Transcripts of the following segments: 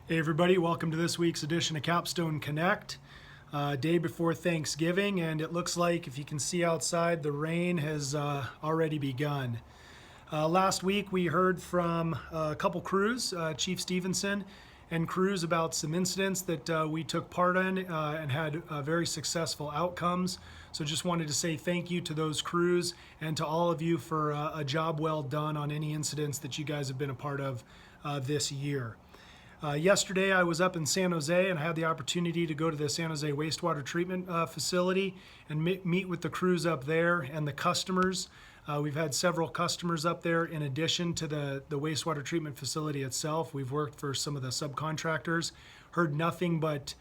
Hey everybody, welcome to this week's edition of Capstone Connect. Day before Thanksgiving, and it looks like, if you can see outside, the rain has already begun. Last week we heard from a couple crews, Chief Stevenson and crews, about some incidents that we took part in and had very successful outcomes. So just wanted to say thank you to those crews and to all of you for a job well done on any incidents that you guys have been a part of this year. Yesterday I was up in San Jose and I had the opportunity to go to the San Jose wastewater treatment facility and meet with the crews up there and the customers. We've had several customers up there in addition to the wastewater treatment facility itself. We've worked for some of the subcontractors, heard nothing but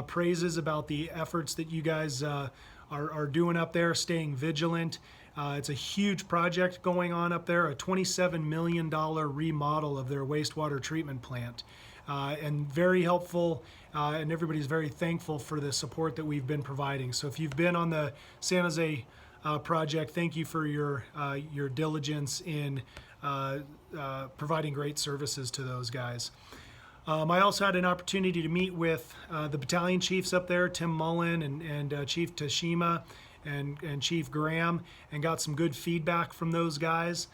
praises about the efforts that you guys are doing up there, staying vigilant. It's a huge project going on up there, a $27 million remodel of their wastewater treatment plant. And very helpful, and everybody's very thankful for the support that we've been providing. So if you've been on the San Jose project, thank you for your diligence in providing great services to those guys. I also had an opportunity to meet with the battalion chiefs up there, Tim Mullen and Chief Tashima and Chief Graham, and got some good feedback from those guys.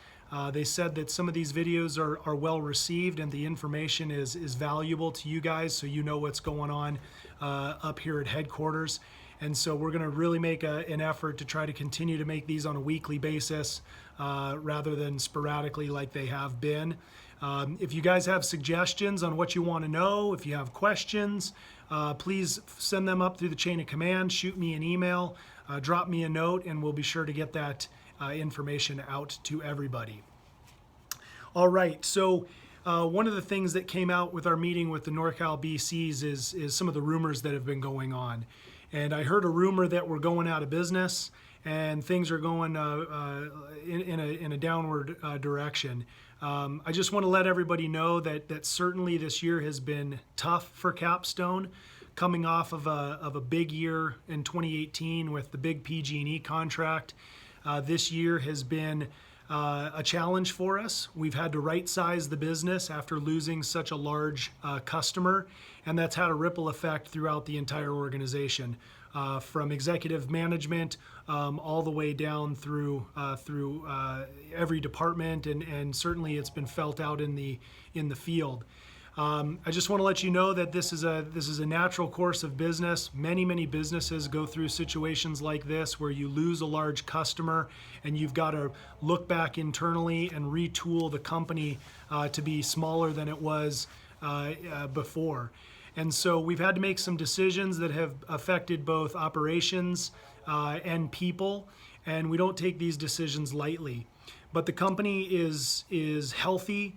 They said that some of these videos are well received and the information is valuable to you guys, so you know what's going on up here at headquarters. And so we're going to really make an effort to try to continue to make these on a weekly basis rather than sporadically like they have been. If you guys have suggestions on what you want to know, if you have questions, please send them up through the chain of command, shoot me an email, drop me a note, and we'll be sure to get that information out to everybody. All right, so one of the things that came out with our meeting with the NorCal BCs is some of the rumors that have been going on. And I heard a rumor that we're going out of business and things are going in a downward direction. I just want to let everybody know that certainly this year has been tough for Capstone, coming off of a big year in 2018 with the big PG&E contract. This year has been a challenge for us. We've had to right-size the business after losing such a large customer, and that's had a ripple effect throughout the entire organization, from executive management all the way down through every department, and certainly it's been felt out in the field. I just want to let you know that this is a natural course of business. Many businesses go through situations like this where you lose a large customer and you've got to look back internally and retool the company to be smaller than it was before. And so we've had to make some decisions that have affected both operations and people, and we don't take these decisions lightly. But the company is healthy.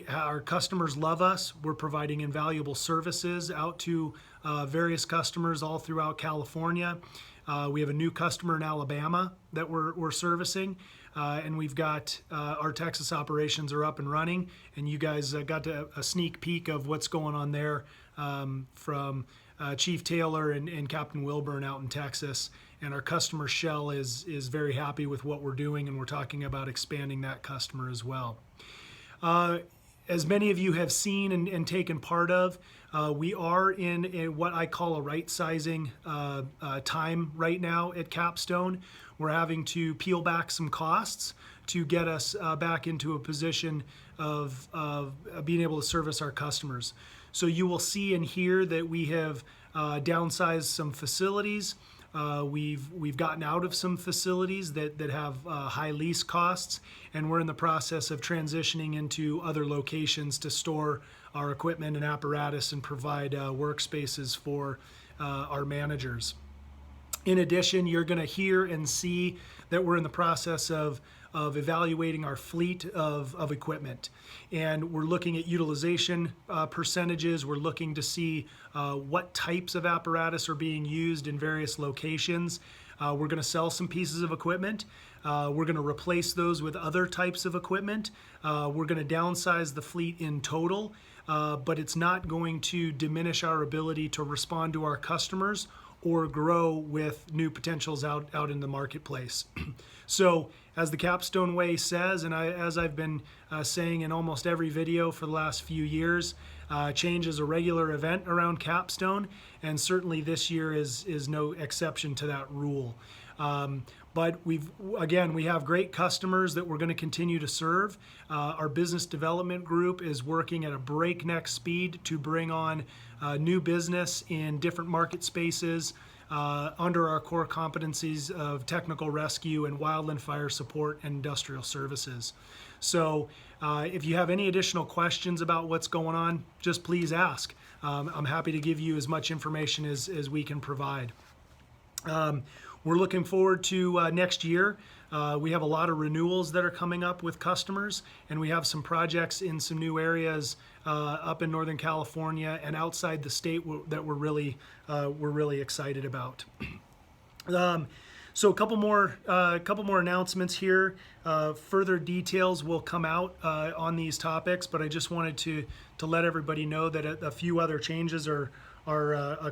Our customers love us. We're providing invaluable services out to various customers all throughout California. We have a new customer in Alabama that we're servicing, and we've got our Texas operations are up and running, and you guys got a sneak peek of what's going on there from Chief Taylor and Captain Wilburn out in Texas. And our customer Shell is very happy with what we're doing, and we're talking about expanding that customer as well. As many of you have seen and taken part of, we are in what I call a right-sizing time right now at Capstone. We're having to peel back some costs to get us back into a position of being able to service our customers. So you will see and hear that we have downsized some facilities. We've gotten out of some facilities that have high lease costs, and we're in the process of transitioning into other locations to store our equipment and apparatus and provide workspaces for our managers. In addition, you're going to hear and see that we're in the process of evaluating our fleet of equipment. And we're looking at utilization percentages. We're looking to see what types of apparatus are being used in various locations. We're going to sell some pieces of equipment. We're going to replace those with other types of equipment. We're going to downsize the fleet in total, but it's not going to diminish our ability to respond to our customers or grow with new potentials out in the marketplace. So as the Capstone Way says, and as I've been saying in almost every video for the last few years, change is a regular event around Capstone, and certainly this year is no exception to that rule. But we have great customers that we're going to continue to serve. Our business development group is working at a breakneck speed to bring on new business in different market spaces under our core competencies of technical rescue and wildland fire support and industrial services. So if you have any additional questions about what's going on, just please ask. I'm happy to give you as much information as we can provide. We're looking forward to next year. We have a lot of renewals that are coming up with customers, and we have some projects in some new areas up in Northern California and outside the state that we're really excited about. So a couple more announcements here. Further details will come out on these topics, but I just wanted to let everybody know that a few other changes are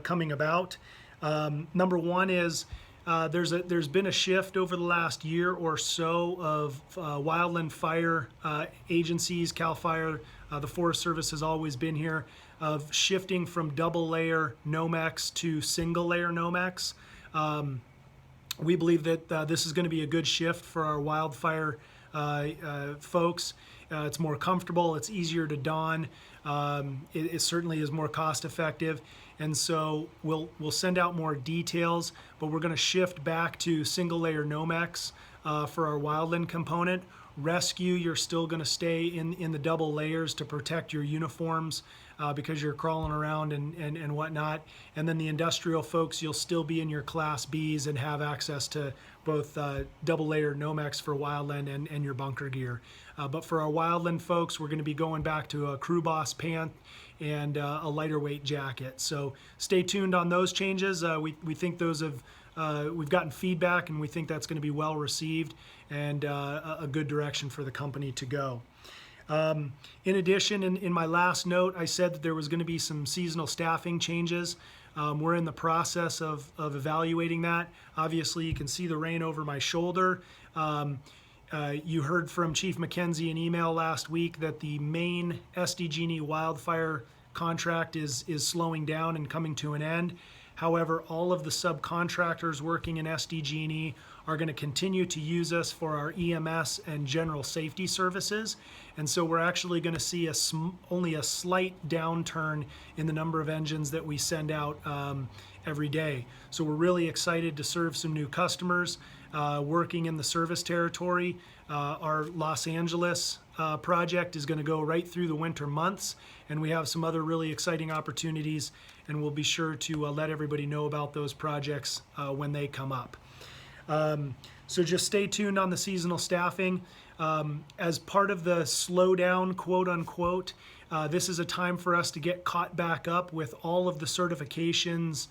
coming about. Number one is there's been a shift over the last year or so of wildland fire agencies. CAL FIRE, the Forest Service has always been here, of shifting from double layer NOMEX to single layer NOMEX. We believe that this is going to be a good shift for our wildfire folks. It's more comfortable, it's easier to don, it certainly is more cost effective, and so we'll send out more details, but we're going to shift back to single layer NOMEX for our wildland component. Rescue, you're still going to stay in the double layers to protect your uniforms because you're crawling around and whatnot. And then the industrial folks, you'll still be in your Class Bs and have access to both double layer NOMEX for wildland and your bunker gear. But for our wildland folks, we're going to be going back to a Crew Boss pant and a lighter weight jacket. So stay tuned on those changes. We think those have we've gotten feedback, and we think that's going to be well received and a good direction for the company to go. In addition, in my last note, I said that there was going to be some seasonal staffing changes. We're in the process of evaluating that. Obviously, you can see the rain over my shoulder. You heard from Chief McKenzie in email last week that the main SDG&E wildfire contract is slowing down and coming to an end. However, all of the subcontractors working in SDG&E are going to continue to use us for our EMS and general safety services. And so we're actually going to see only a slight downturn in the number of engines that we send out every day. So we're really excited to serve some new customers working in the service territory. Our Los Angeles project is going to go right through the winter months, and we have some other really exciting opportunities, and we'll be sure to let everybody know about those projects when they come up. So just stay tuned on the seasonal staffing. As part of the slowdown, quote unquote, this is a time for us to get caught back up with all of the certifications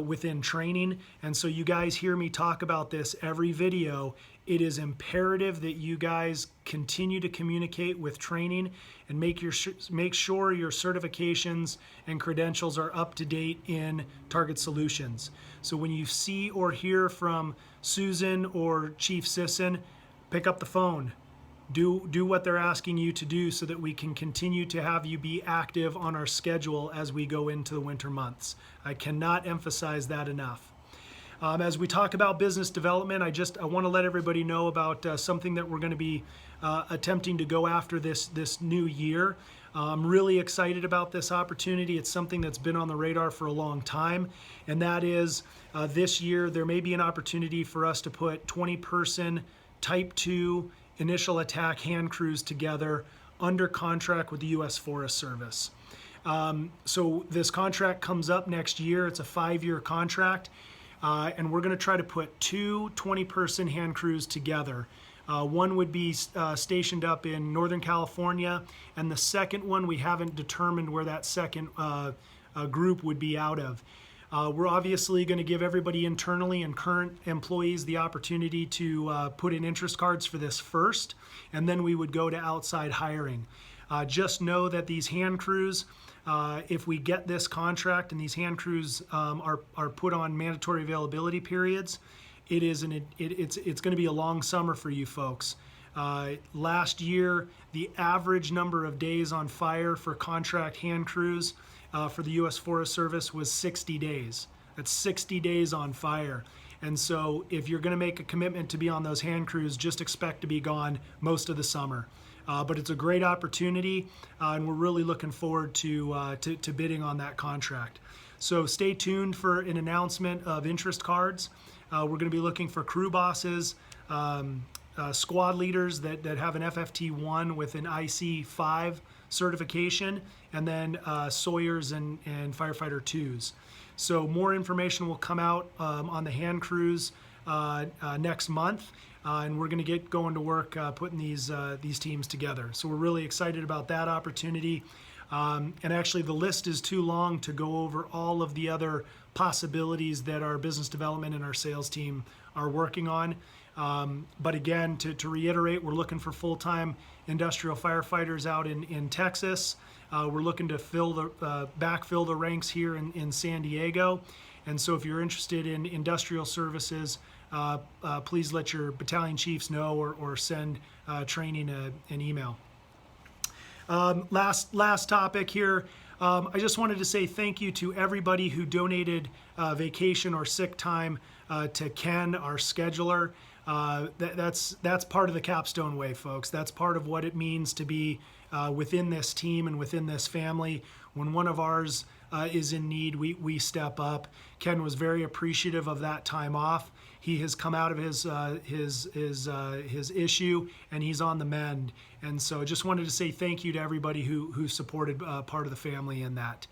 within training. And so you guys hear me talk about this every video. It is imperative that you guys continue to communicate with training and make sure your certifications and credentials are up to date in Target Solutions. So when you see or hear from Susan or Chief Sisson, pick up the phone. Do what they're asking you to do so that we can continue to have you be active on our schedule as we go into the winter months. I cannot emphasize that enough. As we talk about business development, I want to let everybody know about something that we're going to be attempting to go after this new year. I'm really excited about this opportunity. It's something that's been on the radar for a long time, and that is this year there may be an opportunity for us to put 20-person Type 2 initial attack hand crews together under contract with the U.S. Forest Service. So this contract comes up next year. It's a 5-year contract. And we're going to try to put 2 20-person hand crews together. One would be stationed up in Northern California, and the second one, we haven't determined where that second group would be out of. We're obviously going to give everybody internally and current employees the opportunity to put in interest cards for this first, and then we would go to outside hiring. Just know that these hand crews, if we get this contract and these hand crews are put on mandatory availability periods, it's going to be a long summer for you folks. Last year, the average number of days on fire for contract hand crews for the U.S. Forest Service was 60 days. That's 60 days on fire. And so if you're going to make a commitment to be on those hand crews, just expect to be gone most of the summer. But it's a great opportunity, and we're really looking forward to bidding on that contract. So stay tuned for an announcement of interest cards. We're going to be looking for crew bosses, squad leaders that have an FFT1 with an IC5 certification, and then Sawyers and firefighter 2s. So more information will come out on the hand crews next month, and we're going to get going to work putting these teams together. So we're really excited about that opportunity. And actually, the list is too long to go over all of the other possibilities that our business development and our sales team are working on. But again, to reiterate, we're looking for full-time industrial firefighters out in Texas. We're looking to backfill the ranks here in San Diego. And so if you're interested in industrial services, please let your battalion chiefs know or send training an email. Last topic here. I just wanted to say thank you to everybody who donated vacation or sick time to Ken, our scheduler. That's part of the Capstone way, folks. That's part of what it means to be within this team and within this family. When one of ours is in need, we step up. Ken was very appreciative of that time off. He has come out of his issue, and he's on the mend. And so I just wanted to say thank you to everybody who supported part of the family in that.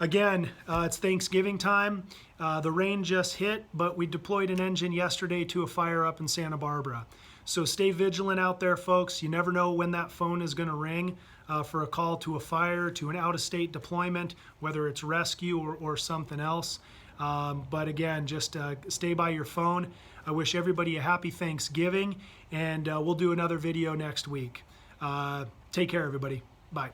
Again, it's Thanksgiving time. The rain just hit, but we deployed an engine yesterday to a fire up in Santa Barbara. So stay vigilant out there, folks. You never know when that phone is going to ring for a call to a fire, to an out-of-state deployment, whether it's rescue or something else. But again, just stay by your phone. I wish everybody a happy Thanksgiving, and we'll do another video next week. Take care, everybody. Bye.